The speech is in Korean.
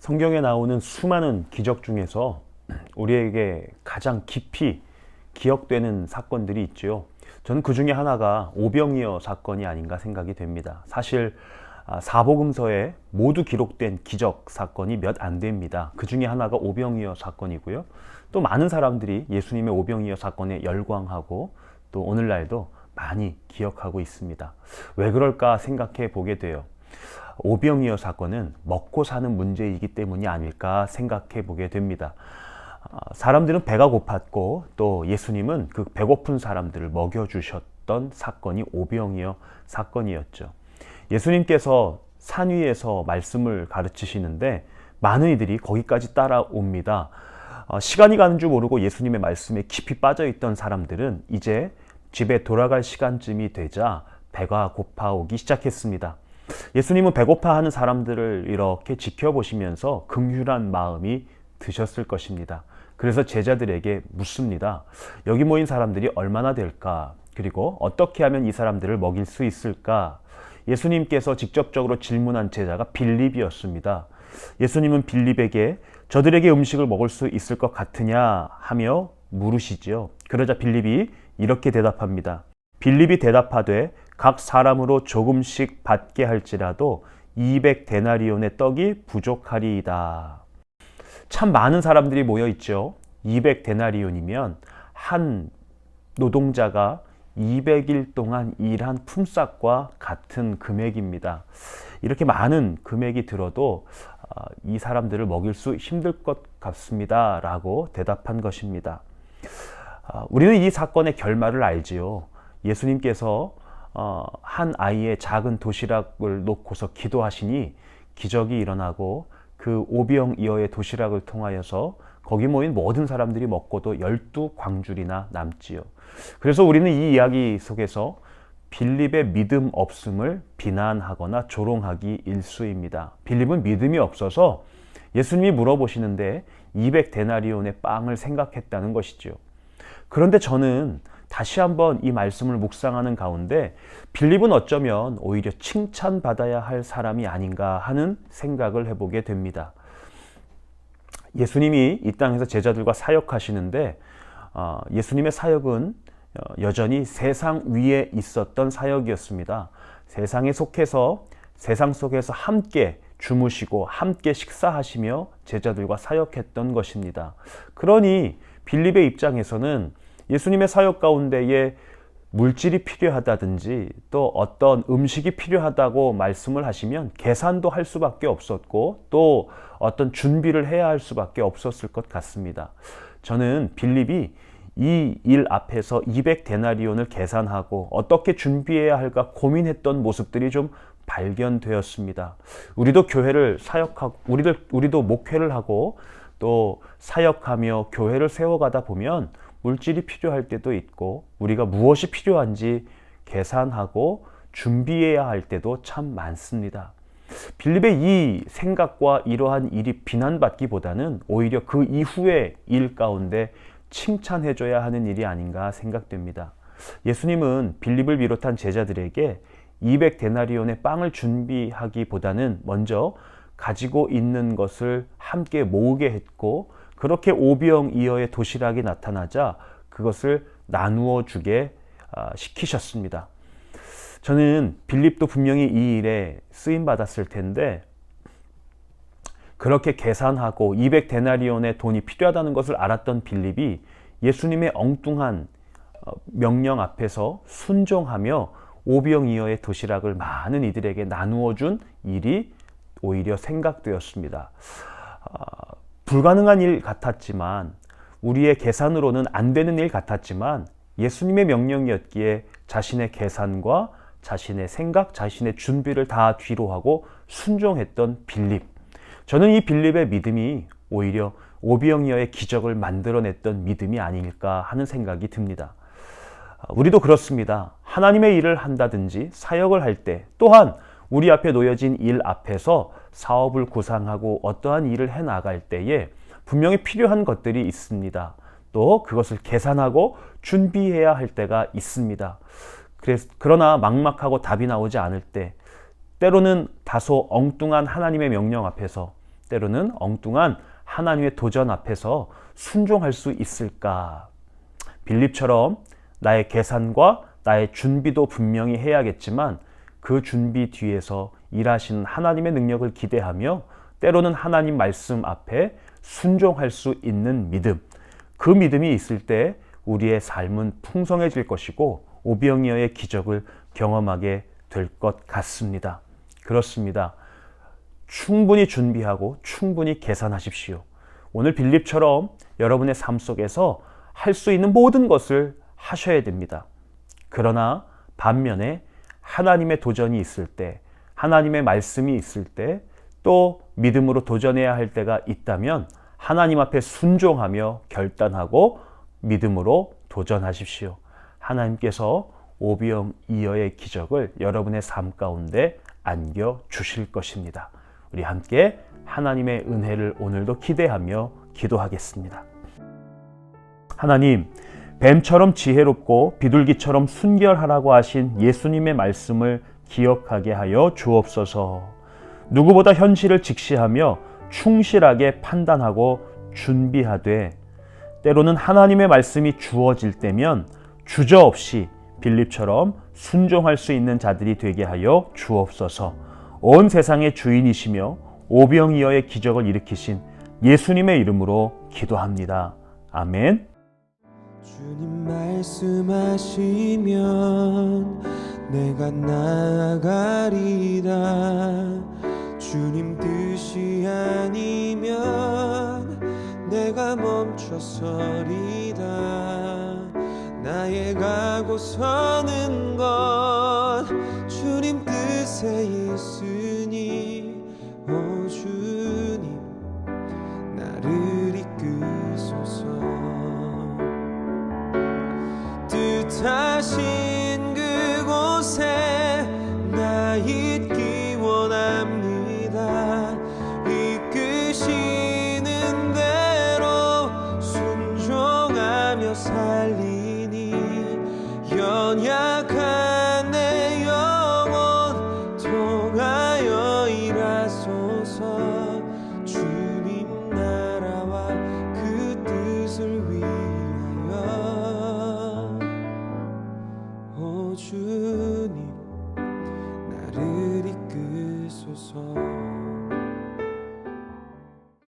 성경에 나오는 수많은 기적 중에서 우리에게 가장 깊이 기억되는 사건들이 있죠. 저는 그 중에 하나가 오병이어 사건이 아닌가 생각이 됩니다. 사실 사복음서에 모두 기록된 기적 사건이 몇 안 됩니다. 그 중에 하나가 오병이어 사건이고요. 또 많은 사람들이 예수님의 오병이어 사건에 열광하고 또 오늘날도 많이 기억하고 있습니다. 왜 그럴까 생각해 보게 돼요. 오병이어 사건은 먹고 사는 문제이기 때문이 아닐까 생각해 보게 됩니다. 사람들은 배가 고팠고 또 예수님은 그 배고픈 사람들을 먹여주셨던 사건이 오병이어 사건이었죠. 예수님께서 산 위에서 말씀을 가르치시는데 많은 이들이 거기까지 따라옵니다. 시간이 가는 줄 모르고 예수님의 말씀에 깊이 빠져있던 사람들은 이제 집에 돌아갈 시간쯤이 되자 배가 고파오기 시작했습니다. 예수님은 배고파하는 사람들을 이렇게 지켜보시면서 긍휼한 마음이 드셨을 것입니다. 그래서 제자들에게 묻습니다. 여기 모인 사람들이 얼마나 될까? 그리고 어떻게 하면 이 사람들을 먹일 수 있을까? 예수님께서 직접적으로 질문한 제자가 빌립이었습니다. 예수님은 빌립에게 저들에게 음식을 먹을 수 있을 것 같으냐 하며 물으시지요. 그러자 빌립이 이렇게 대답합니다. 빌립이 대답하되 각 사람으로 조금씩 받게 할지라도 200데나리온의 떡이 부족하리이다. 참 많은 사람들이 모여 있죠. 200데나리온이면 한 노동자가 200일 동안 일한 품삯과 같은 금액입니다. 이렇게 많은 금액이 들어도 이 사람들을 먹일 수 힘들 것 같습니다. 라고 대답한 것입니다. 우리는 이 사건의 결말을 알지요. 예수님께서 한 아이의 작은 도시락을 놓고서 기도하시니 기적이 일어나고 그 오병이어의 도시락을 통하여서 거기 모인 모든 사람들이 먹고도 12광줄이나 남지요. 그래서 우리는 이 이야기 속에서 빌립의 믿음 없음을 비난하거나 조롱하기 일쑤입니다. 빌립은 믿음이 없어서 예수님이 물어보시는데 200데나리온의 빵을 생각했다는 것이죠. 그런데 저는 다시 한번 이 말씀을 묵상하는 가운데 빌립은 어쩌면 오히려 칭찬받아야 할 사람이 아닌가 하는 생각을 해보게 됩니다. 예수님이 이 땅에서 제자들과 사역하시는데 예수님의 사역은 여전히 세상 위에 있었던 사역이었습니다. 세상에 속해서 세상 속에서 함께 주무시고 함께 식사하시며 제자들과 사역했던 것입니다. 그러니 빌립의 입장에서는 예수님의 사역 가운데에 물질이 필요하다든지 또 어떤 음식이 필요하다고 말씀을 하시면 계산도 할 수밖에 없었고 또 어떤 준비를 해야 할 수밖에 없었을 것 같습니다. 저는 빌립이 이 일 앞에서 200데나리온을 계산하고 어떻게 준비해야 할까 고민했던 모습들이 좀 발견되었습니다. 우리도 교회를 사역하고 우리도 목회를 하고 또 사역하며 교회를 세워가다 보면 물질이 필요할 때도 있고 우리가 무엇이 필요한지 계산하고 준비해야 할 때도 참 많습니다. 빌립의 이 생각과 이러한 일이 비난받기보다는 오히려 그 이후의 일 가운데 칭찬해줘야 하는 일이 아닌가 생각됩니다. 예수님은 빌립을 비롯한 제자들에게 200데나리온의 빵을 준비하기보다는 먼저 가지고 있는 것을 함께 모으게 했고 그렇게 오병이어의 도시락이 나타나자 그것을 나누어 주게 시키셨습니다. 저는 빌립도 분명히 이 일에 쓰임 받았을 텐데 그렇게 계산하고 200데나리온의 돈이 필요하다는 것을 알았던 빌립이 예수님의 엉뚱한 명령 앞에서 순종하며 오병이어의 도시락을 많은 이들에게 나누어 준 일이 오히려 생각되었습니다. 불가능한 일 같았지만 우리의 계산으로는 안 되는 일 같았지만 예수님의 명령이었기에 자신의 계산과 자신의 생각, 자신의 준비를 다 뒤로 하고 순종했던 빌립. 저는 이 빌립의 믿음이 오히려 오병이어의 기적을 만들어냈던 믿음이 아닐까 하는 생각이 듭니다. 우리도 그렇습니다. 하나님의 일을 한다든지 사역을 할 때 또한 우리 앞에 놓여진 일 앞에서 사업을 구상하고 어떠한 일을 해나갈 때에 분명히 필요한 것들이 있습니다. 또 그것을 계산하고 준비해야 할 때가 있습니다. 그러나 막막하고 답이 나오지 않을 때 때로는 다소 엉뚱한 하나님의 명령 앞에서 때로는 엉뚱한 하나님의 도전 앞에서 순종할 수 있을까? 빌립처럼 나의 계산과 나의 준비도 분명히 해야겠지만 그 준비 뒤에서 일하시는 하나님의 능력을 기대하며 때로는 하나님 말씀 앞에 순종할 수 있는 믿음, 그 믿음이 있을 때 우리의 삶은 풍성해질 것이고 오병이어의 기적을 경험하게 될 것 같습니다. 그렇습니다. 충분히 준비하고 충분히 계산하십시오. 오늘 빌립처럼 여러분의 삶 속에서 할 수 있는 모든 것을 하셔야 됩니다. 그러나 반면에 하나님의 도전이 있을 때, 하나님의 말씀이 있을 때, 또 믿음으로 도전해야 할 때가 있다면 하나님 앞에 순종하며 결단하고 믿음으로 도전하십시오. 하나님께서 오병이어의 기적을 여러분의 삶 가운데 안겨 주실 것입니다. 우리 함께 하나님의 은혜를 오늘도 기대하며 기도하겠습니다. 하나님, 뱀처럼 지혜롭고 비둘기처럼 순결하라고 하신 예수님의 말씀을 기억하게 하여 주옵소서. 누구보다 현실을 직시하며 충실하게 판단하고 준비하되 때로는 하나님의 말씀이 주어질 때면 주저없이 빌립처럼 순종할 수 있는 자들이 되게 하여 주옵소서. 온 세상의 주인이시며 오병이어의 기적을 일으키신 예수님의 이름으로 기도합니다. 아멘. 주님 말씀하시면 내가 나아가리라. 주님 뜻이 아니면 내가 멈춰서리라. 나의 가고 서는 것 주님 뜻에 있으리.